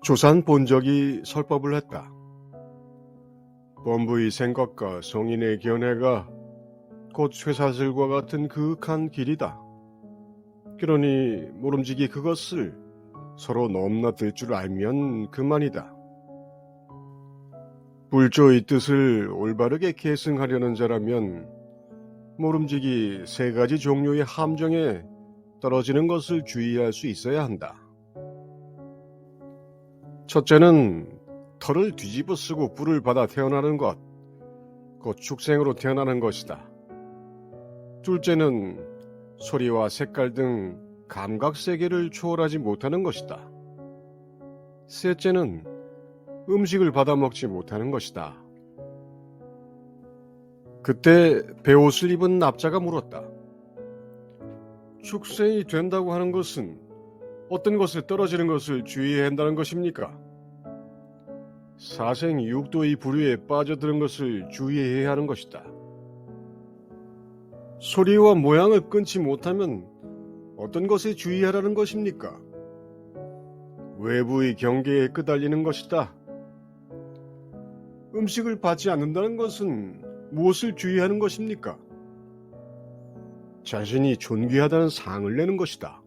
조산 본적이 설법을 했다. 범부의 생각과 성인의 견해가 곧 쇠사슬과 같은 그윽한 길이다. 그러니 모름지기 그것을 서로 넘나들 줄 알면 그만이다. 불조의 뜻을 올바르게 계승하려는 자라면 모름지기 세 가지 종류의 함정에 떨어지는 것을 주의할 수 있어야 한다. 첫째는 털을 뒤집어 쓰고 뿔을 받아 태어나는 것, 곧 축생으로 태어나는 것이다. 둘째는 소리와 색깔 등 감각 세계를 초월하지 못하는 것이다. 셋째는 음식을 받아 먹지 못하는 것이다. 그때 베옷을 입은 납자가 물었다. 축생이 된다고 하는 것은 어떤 것에 떨어지는 것을 주의해야 한다는 것입니까? 사생 육도의 부류에 빠져드는 것을 주의해야 하는 것이다. 소리와 모양을 끊지 못하면 어떤 것에 주의하라는 것입니까? 외부의 경계에 끄달리는 것이다. 음식을 받지 않는다는 것은 무엇을 주의하는 것입니까? 자신이 존귀하다는 상을 내는 것이다.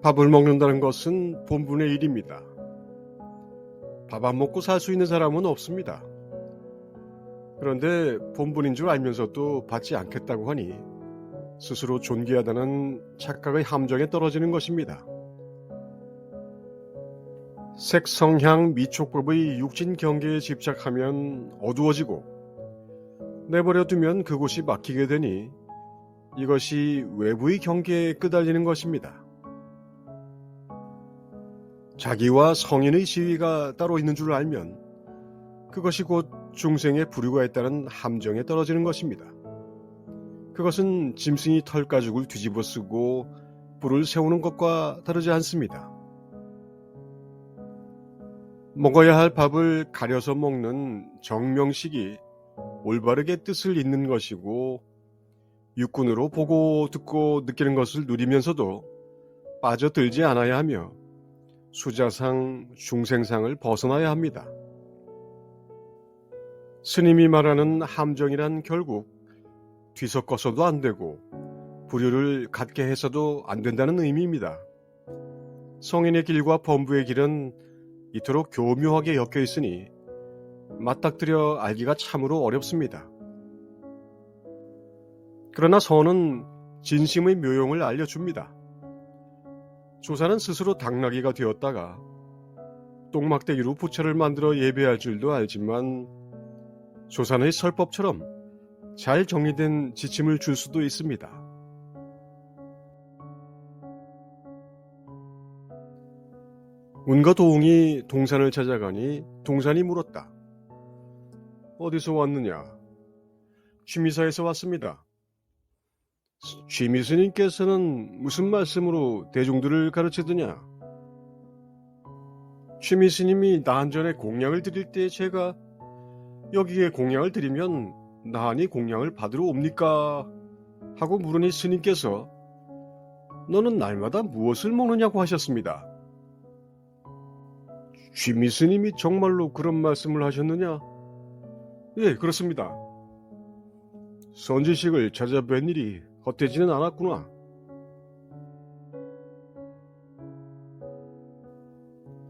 밥을 먹는다는 것은 본분의 일입니다. 밥 안 먹고 살 수 있는 사람은 없습니다. 그런데 본분인 줄 알면서도 받지 않겠다고 하니 스스로 존귀하다는 착각의 함정에 떨어지는 것입니다. 색, 성향, 미촉법의 육진 경계에 집착하면 어두워지고 내버려두면 그곳이 막히게 되니 이것이 외부의 경계에 끄달리는 것입니다. 자기와 성인의 지위가 따로 있는 줄 알면 그것이 곧 중생의 부류가 있다는 함정에 떨어지는 것입니다. 그것은 짐승이 털가죽을 뒤집어 쓰고 뿔을 세우는 것과 다르지 않습니다. 먹어야 할 밥을 가려서 먹는 정명식이 올바르게 뜻을 잇는 것이고 육군으로 보고 듣고 느끼는 것을 누리면서도 빠져들지 않아야 하며 수자상, 중생상을 벗어나야 합니다. 스님이 말하는 함정이란 결국 뒤섞어서도 안 되고 부류를 갖게 해서도 안 된다는 의미입니다. 성인의 길과 범부의 길은 이토록 교묘하게 엮여 있으니 맞닥뜨려 알기가 참으로 어렵습니다. 그러나 선은 진심의 묘용을 알려줍니다. 조사는 스스로 당나귀가 되었다가 똥막대기로 부처를 만들어 예배할 줄도 알지만 조산의 설법처럼 잘 정리된 지침을 줄 수도 있습니다. 운과 도웅이 동산을 찾아가니 동산이 물었다. 어디서 왔느냐? 취미사에서 왔습니다. 취미스님께서는 무슨 말씀으로 대중들을 가르치더냐? 취미스님이 나한전에 공양을 드릴 때 제가 여기에 공양을 드리면 나한이 공양을 받으러 옵니까? 하고 물으니 스님께서 너는 날마다 무엇을 먹느냐고 하셨습니다. 취미스님이 정말로 그런 말씀을 하셨느냐? 예, 그렇습니다. 선지식을 찾아뵌 일이 헛되지는 않았구나.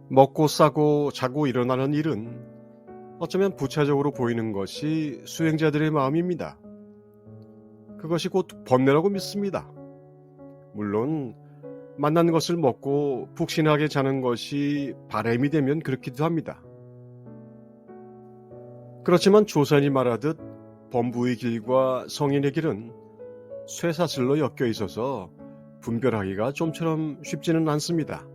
먹고 싸고 자고 일어나는 일은 어쩌면 부차적으로 보이는 것이 수행자들의 마음입니다. 그것이 곧 번뇌라고 믿습니다. 물론 만난 것을 먹고 푹신하게 자는 것이 바람이 되면 그렇기도 합니다. 그렇지만 조산이 말하듯 범부의 길과 성인의 길은 쇠사슬로 엮여 있어서 분별하기가 좀처럼 쉽지는 않습니다.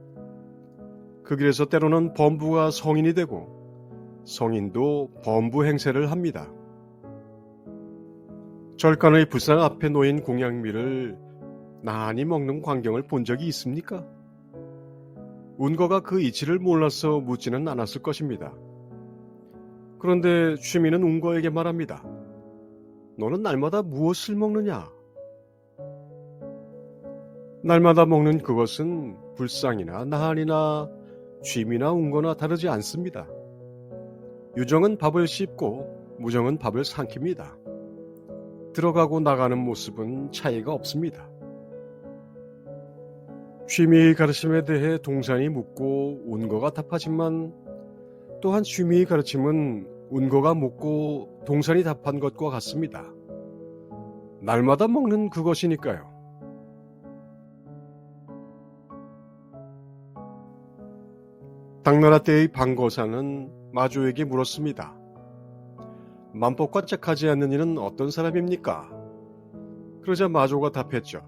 그 길에서 때로는 범부가 성인이 되고 성인도 범부 행세를 합니다. 절간의 불상 앞에 놓인 공양미를 나란히 먹는 광경을 본 적이 있습니까? 운거가 그 이치를 몰라서 묻지는 않았을 것입니다. 그런데 취미는 운거에게 말합니다. 너는 날마다 무엇을 먹느냐? 날마다 먹는 그것은 불상이나 나한이나 쉼이나 운거나 다르지 않습니다. 유정은 밥을 씹고 무정은 밥을 삼킵니다. 들어가고 나가는 모습은 차이가 없습니다. 쉼의 가르침에 대해 동산이 묻고 운거가 답하지만 또한 쉼의 가르침은 운거가 묻고 동산이 답한 것과 같습니다. 날마다 먹는 그것이니까요. 당나라 때의 방거사는 마조에게 물었습니다. 만법과 짝하지 않는 이는 어떤 사람입니까? 그러자 마조가 답했죠.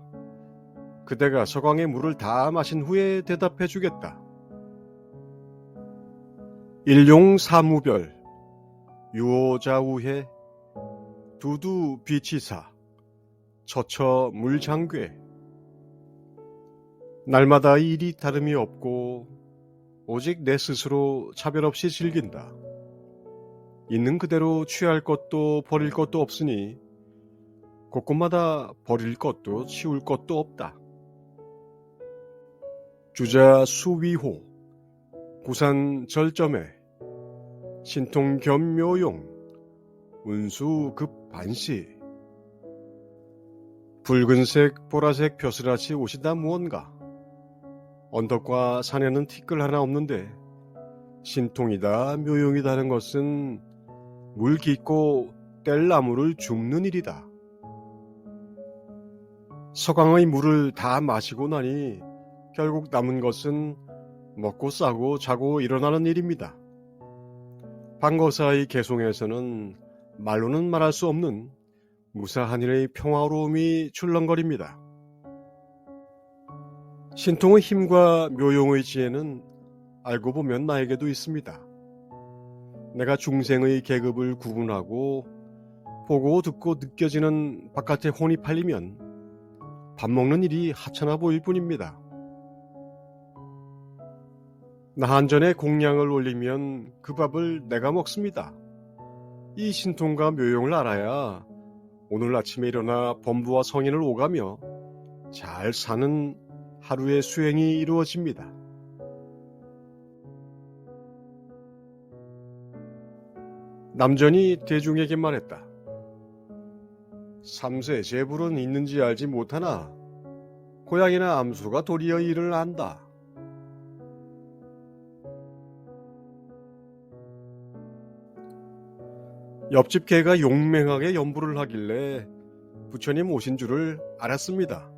그대가 서강의 물을 다 마신 후에 대답해 주겠다. 일용사무별, 유오자우해, 두두비치사, 처처물장괴. 날마다 일이 다름이 없고 오직 내 스스로 차별 없이 즐긴다. 있는 그대로 취할 것도 버릴 것도 없으니 곳곳마다 버릴 것도 치울 것도 없다. 주자 수위호, 구산 절점에, 신통겸묘용, 운수급반시. 붉은색, 보라색 벼슬아치 옷이다 무언가. 언덕과 산에는 티끌 하나 없는데 신통이다 묘용이다는 것은 물 깊고 뗄나무를 줍는 일이다. 서강의 물을 다 마시고 나니 결국 남은 것은 먹고 싸고 자고 일어나는 일입니다. 방거사의 개송에서는 말로는 말할 수 없는 무사한 일의 평화로움이 출렁거립니다. 신통의 힘과 묘용의 지혜는 알고 보면 나에게도 있습니다. 내가 중생의 계급을 구분하고 보고 듣고 느껴지는 바깥에 혼이 팔리면 밥 먹는 일이 하찮아 보일 뿐입니다. 나한전에 공양을 올리면 그 밥을 내가 먹습니다. 이 신통과 묘용을 알아야 오늘 아침에 일어나 범부와 성인을 오가며 잘 사는 하루의 수행이 이루어집니다. 남전이 대중에게 말했다. 삼세 재불은 있는지 알지 못하나 고양이나 암수가 도리어 일을 안다. 옆집 개가 용맹하게 연부를 하길래 부처님 오신 줄을 알았습니다.